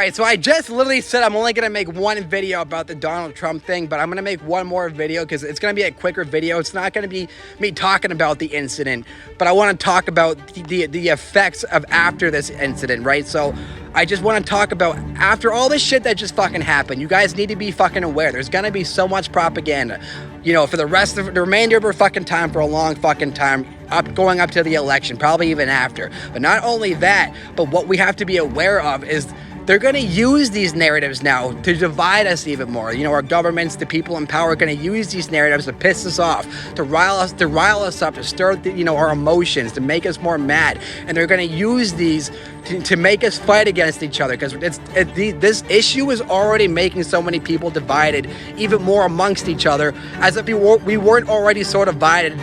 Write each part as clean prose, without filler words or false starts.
All right, so I just literally said I'm only going to make one video about the Donald Trump thing, but I'm going to make one more video because it's going to be a quicker video. It's not going to be me talking about the incident, but I want to talk about the effects of after this incident, right? So I just want to talk about after all this shit that just fucking happened. You guys need to be fucking aware. There's going to be so much propaganda, you know, for the rest of the remainder of our fucking time, for a long fucking time, going up to the election, probably even after. But not only that, but what we have to be aware of is they're going to use these narratives now to divide us even more. You know, our governments, the people in power are going to use these narratives to piss us off, to rile us up, to stir, our emotions, to make us more mad. And they're going to use these to make us fight against each other, because this issue is already making so many people divided, even more amongst each other, as if we weren't already so divided,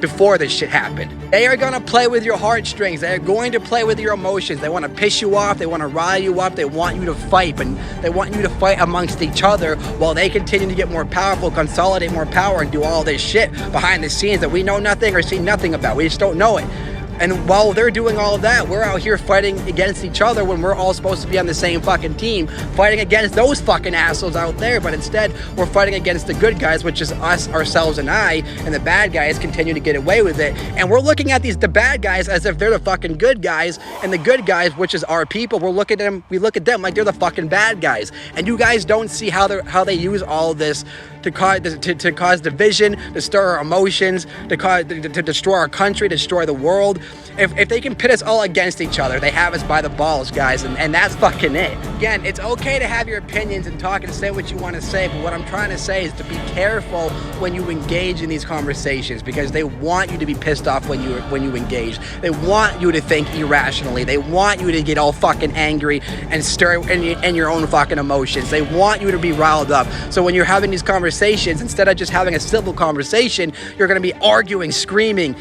before this shit happened. They are going to play with your heartstrings. They are going to play with your emotions. They want to piss you off. They want to rile you up. They want you to fight, but they want you to fight amongst each other while they continue to get more powerful, consolidate more power, and do all this shit behind the scenes that we know nothing or see nothing about. We just don't know it. And while they're doing all of that, we're out here fighting against each other when we're all supposed to be on the same fucking team, fighting against those fucking assholes out there. But instead, we're fighting against the good guys, which is us, ourselves, and I, and the bad guys continue to get away with it. And we're looking at the bad guys as if they're the fucking good guys, and the good guys, which is our people, we look at them like they're the fucking bad guys. And you guys don't see how they use all of this to cause division, to stir our emotions, to destroy our country, destroy the world. If they can pit us all against each other, they have us by the balls, guys, and that's fucking it. Again, it's okay to have your opinions and talk and say what you want to say, but what I'm trying to say is to be careful when you engage in these conversations, because they want you to be pissed off when you engage. They want you to think irrationally. They want you to get all fucking angry and stir in your own fucking emotions. They want you to be riled up. So when you're having these conversations, instead of just having a civil conversation, you're going to be arguing, screaming,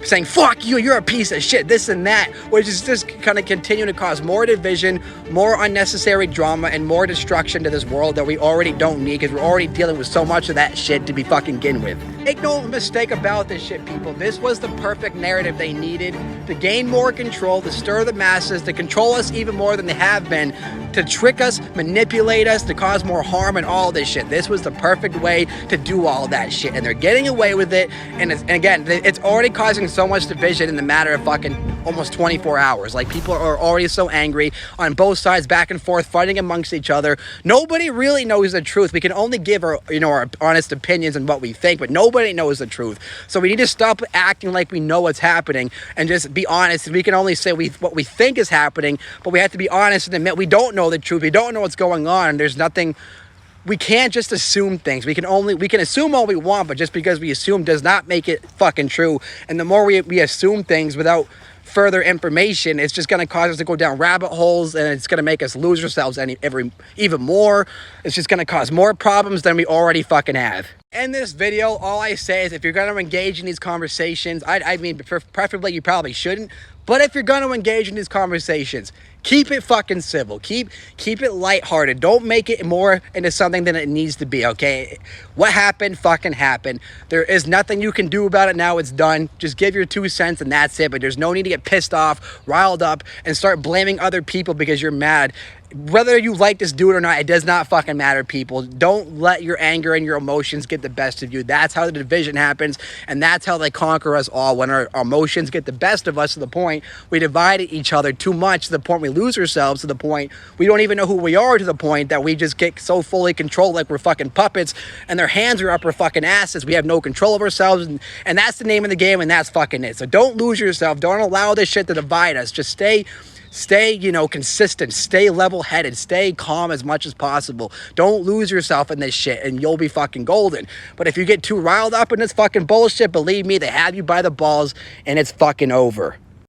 saying, fuck you, you're a piece of shit, this and that, which is just kind of continue to cause more division, more unnecessary drama, and more destruction to this world that we already don't need, because we're already dealing with so much of that shit to be fucking begin with. Make no mistake about this shit, people. This was the perfect narrative they needed to gain more control, to stir the masses, to control us even more than they have been, to trick us, manipulate us, to cause more harm and all this shit. This was the perfect way to do all that shit, and they're getting away with it. And again, it's already causing so much division in the matter of fucking almost 24 hours. Like, people are already so angry on both sides, back and forth, fighting amongst each other. Nobody really knows the truth. We can only give our honest opinions and what we think, but nobody knows the truth. So we need to stop acting like we know what's happening and just be honest. We can only say what we think is happening, but we have to be honest and admit we don't know the truth. We don't know what's going on, and there's nothing. We can't just assume things. We can assume all we want, but just because we assume does not make it fucking true. And the more we assume things without further information, it's just going to cause us to go down rabbit holes, and it's going to make us lose ourselves even more. It's just going to cause more problems than we already fucking have. In this video, all I say is if you're going to engage in these conversations, I mean, preferably you probably shouldn't, but if you're going to engage in these conversations, keep it fucking civil. Keep it lighthearted. Don't make it more into something than it needs to be, okay? What happened fucking happened. There is nothing you can do about it now. It's done. Just give your 2 cents and that's it. But there's no need to get pissed off, riled up, and start blaming other people because you're mad. Whether you like this dude or not, it does not fucking matter, people. Don't let your anger and your emotions get the best of you. That's how the division happens, and that's how they conquer us all. When our emotions get the best of us to the point we divide each other too much, to the point we lose ourselves, to the point we don't even know who we are, to the point that we just get so fully controlled like we're fucking puppets, and their hands are up our fucking asses. We have no control of ourselves, and that's the name of the game, and that's fucking it. So don't lose yourself. Don't allow this shit to divide us. Just stay, consistent, stay level-headed, stay calm as much as possible. Don't lose yourself in this shit, and you'll be fucking golden. But if you get too riled up in this fucking bullshit, believe me, they have you by the balls, and it's fucking over.